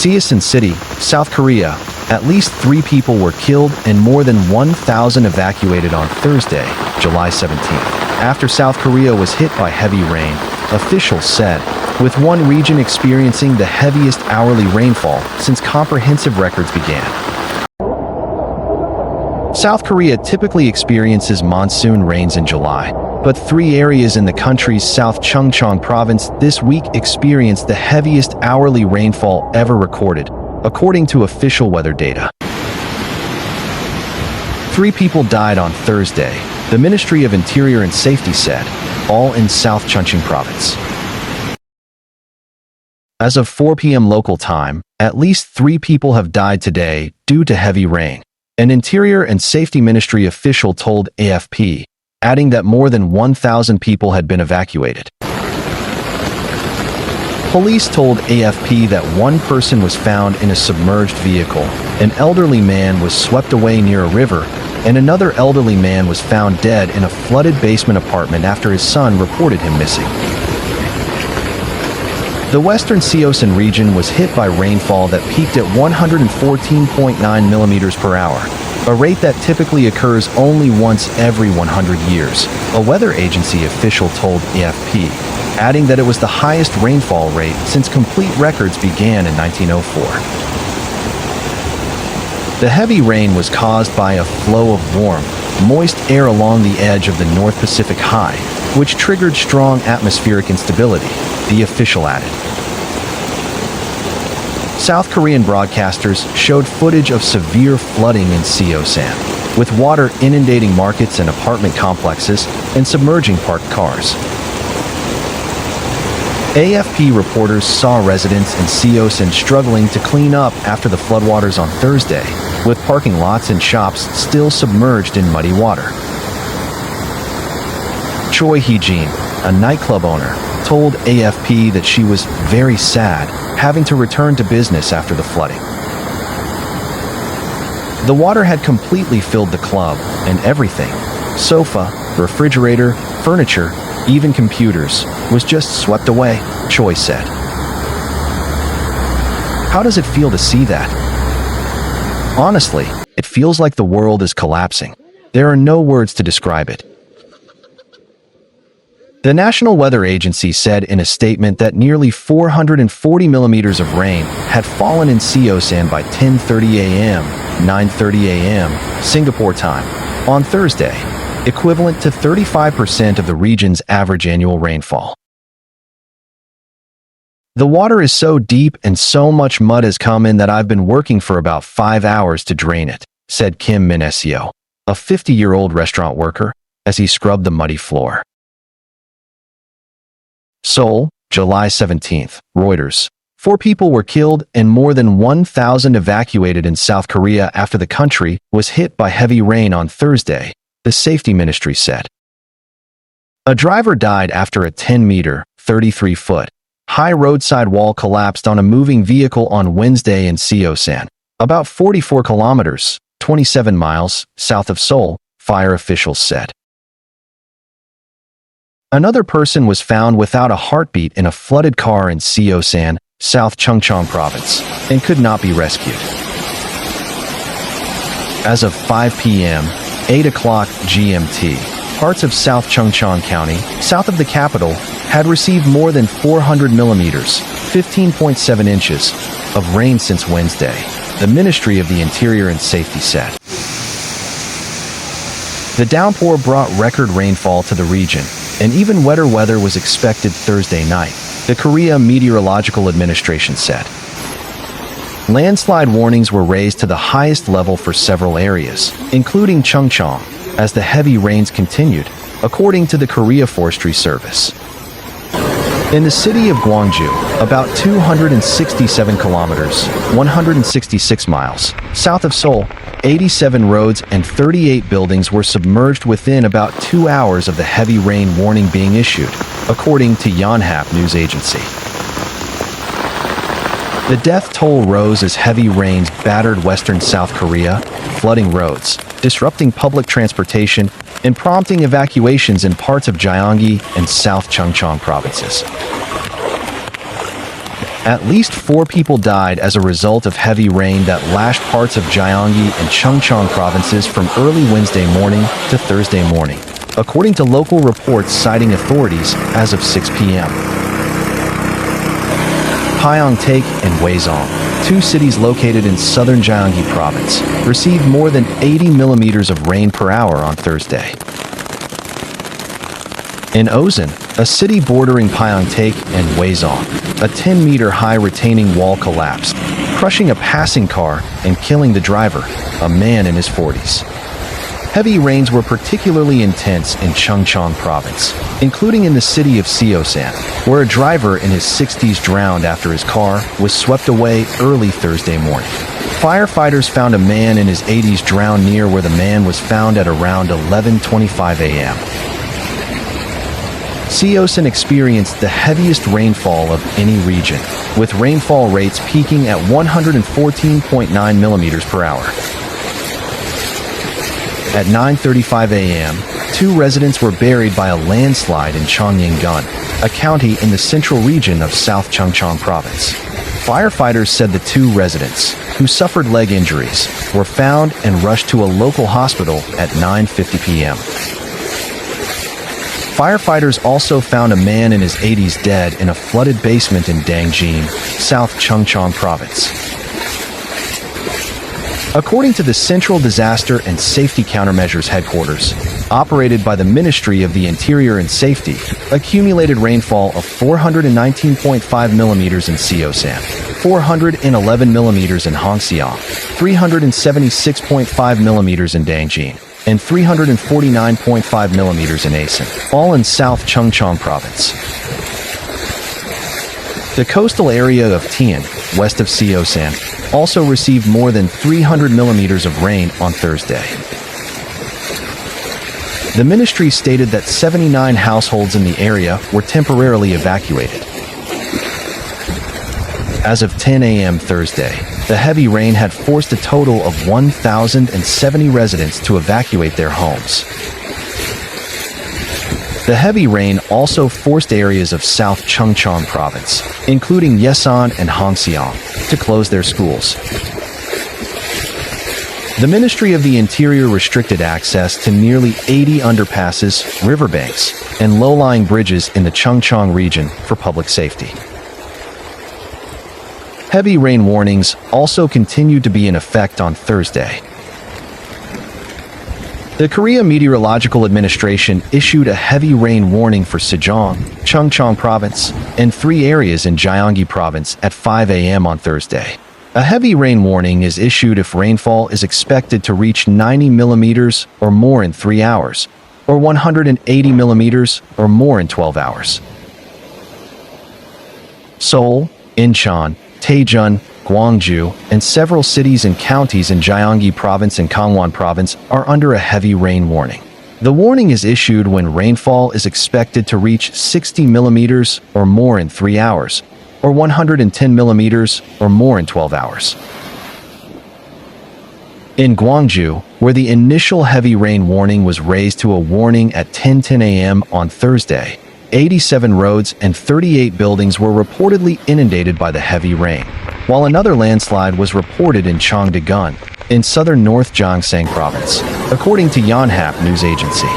Seosan City, South Korea, at least 3 people were killed and more than 1,000 evacuated on Thursday, July 17th, after South Korea was hit by heavy rain, officials said, with one region experiencing the heaviest hourly rainfall since comprehensive records began. South Korea typically experiences monsoon rains in July, but 3 areas in the country's South Chungcheong province this week experienced the heaviest hourly rainfall ever recorded, according to official weather data. 3 people died on Thursday, the Ministry of Interior and Safety said, all in South Chungcheong province. As of 4 p.m. local time, at least 3 people have died today due to heavy rain, an Interior and Safety Ministry official told AFP, adding that more than 1,000 people had been evacuated. Police told AFP that one person was found in a submerged vehicle, an elderly man was swept away near a river, and another elderly man was found dead in a flooded basement apartment after his son reported him missing. The western Seosan region was hit by rainfall that peaked at 114.9 millimeters per hour, a rate that typically occurs only once every 100 years, a weather agency official told AFP, adding that it was the highest rainfall rate since complete records began in 1904. The heavy rain was caused by a flow of warm, moist air along the edge of the North Pacific High, which triggered strong atmospheric instability, the official added. South Korean broadcasters showed footage of severe flooding in Seosan, with water inundating markets and apartment complexes and submerging parked cars. AFP reporters saw residents in Seosan struggling to clean up after the floodwaters on Thursday, with parking lots and shops still submerged in muddy water. Choi Hee-jin, a nightclub owner, told AFP that she was very sad having to return to business after the flooding. The water had completely filled the club, and everything, sofa, refrigerator, furniture, even computers, was just swept away, Choi said. How does it feel to see that? Honestly, it feels like the world is collapsing. There are no words to describe it. The National Weather Agency said in a statement that nearly 440 millimeters of rain had fallen in Seosan by 10:30 a.m., 9:30 a.m., Singapore time, on Thursday, equivalent to 35% of the region's average annual rainfall. The water is so deep and so much mud has come in that I've been working for about 5 hours to drain it, said Kim Min-seo, a 50-year-old restaurant worker, as he scrubbed the muddy floor. Seoul, July 17th, Reuters. 4 people were killed and more than 1,000 evacuated in South Korea after the country was hit by heavy rain on Thursday, the safety ministry said. A driver died after a 10-meter, 33-foot, high roadside wall collapsed on a moving vehicle on Wednesday in Seosan, about 44 kilometers, 27 miles, south of Seoul, fire officials said. Another person was found without a heartbeat in a flooded car in Seosan, South Chungcheong province, and could not be rescued. As of 5 p.m., 8 o'clock GMT, parts of South Chungcheong County, south of the capital, had received more than 400 millimeters, 15.7 inches, of rain since Wednesday, the Ministry of the Interior and Safety said. The downpour brought record rainfall to the region, and even wetter weather was expected Thursday night, the Korea Meteorological Administration said. Landslide warnings were raised to the highest level for several areas, including Chungcheong, as the heavy rains continued, according to the Korea Forestry Service. In the city of Gwangju, about 267 kilometers, 166 miles, south of Seoul, 87 roads and 38 buildings were submerged within about 2 hours of the heavy rain warning being issued, according to Yonhap news agency. The death toll rose as heavy rains battered western South Korea, flooding roads, disrupting public transportation, and prompting evacuations in parts of Gyeonggi and South Chungcheong provinces. At least 4 people died as a result of heavy rain that lashed parts of Gyeonggi and Chungcheong provinces from early Wednesday morning to Thursday morning, according to local reports citing authorities as of 6 p.m. Pyeongtaek and Hwaseong, 2 cities located in southern Gyeonggi province, received more than 80 millimeters of rain per hour on Thursday. In Osan, a city bordering Pyeongtaek and Hwaseong, a 10-meter-high retaining wall collapsed, crushing a passing car and killing the driver, a man in his 40s. Heavy rains were particularly intense in Chungcheong province, including in the city of Seosan, where a driver in his 60s drowned after his car was swept away early Thursday morning. Firefighters found a man in his 80s drowned near where the man was found at around 11:25 a.m. Seosan experienced the heaviest rainfall of any region, with rainfall rates peaking at 114.9 millimeters per hour. At 9:35 a.m., 2 residents were buried by a landslide in Cheongyang-gun, a county in the central region of South Chungcheong province. Firefighters said the 2 residents, who suffered leg injuries, were found and rushed to a local hospital at 9:50 p.m. Firefighters also found a man in his 80s dead in a flooded basement in Dangjin, South Chungcheong province. According to the Central Disaster and Safety Countermeasures Headquarters, operated by the Ministry of the Interior and Safety, accumulated rainfall of 419.5 millimeters in Seosan, 411 millimeters in Hongseong, 376.5 millimeters in Dangjin, and 349.5 millimeters in Asan, all in South Chungcheong province. The coastal area of Tian, west of Seosan, also received more than 300 millimeters of rain on Thursday. The ministry stated that 79 households in the area were temporarily evacuated. As of 10 a.m. Thursday, the heavy rain had forced a total of 1,070 residents to evacuate their homes. The heavy rain also forced areas of South Chungcheong province, including Yesan and Hongseong, to close their schools. The Ministry of the Interior restricted access to nearly 80 underpasses, riverbanks, and low-lying bridges in the Chungcheong region for public safety. Heavy rain warnings also continued to be in effect on Thursday. The Korea Meteorological Administration issued a heavy rain warning for Sejong, Chungcheong province, and 3 areas in Gyeonggi province at 5 a.m. on Thursday. A heavy rain warning is issued if rainfall is expected to reach 90 millimeters or more in 3 hours, or 180 millimeters or more in 12 hours. Seoul, Incheon, Daejeon, Gwangju, and several cities and counties in Gyeonggi province and Gangwon province are under a heavy rain warning. The warning is issued when rainfall is expected to reach 60 millimeters or more in 3 hours, or 110 millimeters or more in 12 hours. In Gwangju, where the initial heavy rain warning was raised to a warning at 10:10 a.m. on Thursday, 87 roads and 38 buildings were reportedly inundated by the heavy rain, while another landslide was reported in Cheongdaegun, in southern North Gyeongsang province, according to Yonhap news agency.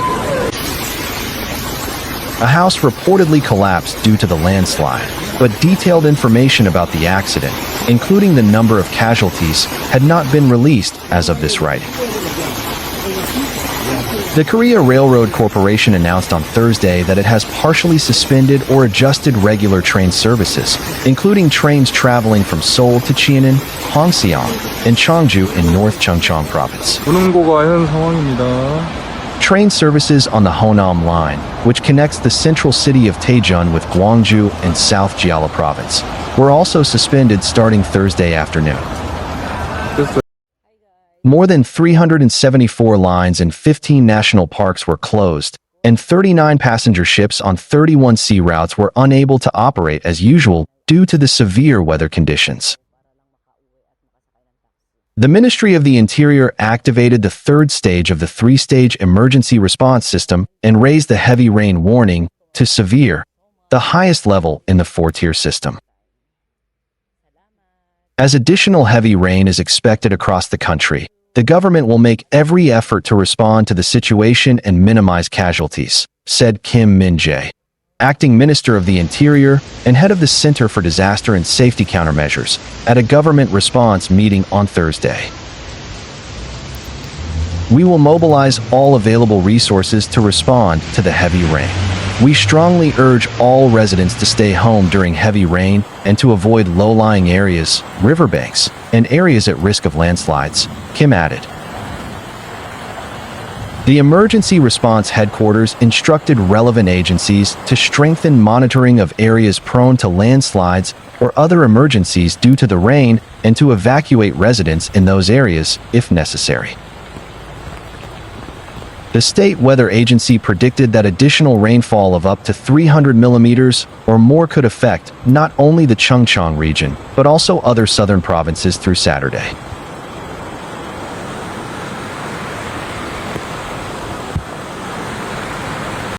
A house reportedly collapsed due to the landslide, but detailed information about the accident, including the number of casualties, had not been released as of this writing. The Korea Railroad Corporation announced on Thursday that it has partially suspended or adjusted regular train services, including trains traveling from Seoul to Cheonan, Hongseong, and Cheongju in North Chungcheong province. Train services on the Honam line, which connects the central city of Daejeon with Gwangju and South Jeolla province, were also suspended starting Thursday afternoon. More than 374 lines in 15 national parks were closed, and 39 passenger ships on 31 sea routes were unable to operate as usual due to the severe weather conditions. The Ministry of the Interior activated the 3rd stage of the 3-stage emergency response system and raised the heavy rain warning to severe, the highest level in the 4-tier system. As additional heavy rain is expected across the country, the government will make every effort to respond to the situation and minimize casualties, said Kim Min-jae, acting Minister of the Interior and head of the Center for Disaster and Safety Countermeasures, at a government response meeting on Thursday. We will mobilize all available resources to respond to the heavy rain. We strongly urge all residents to stay home during heavy rain and to avoid low-lying areas, riverbanks, and areas at risk of landslides, Kim added. The Emergency Response Headquarters instructed relevant agencies to strengthen monitoring of areas prone to landslides or other emergencies due to the rain and to evacuate residents in those areas if necessary. The State Weather Agency predicted that additional rainfall of up to 300 millimeters or more could affect not only the Chungcheong region, but also other southern provinces through Saturday.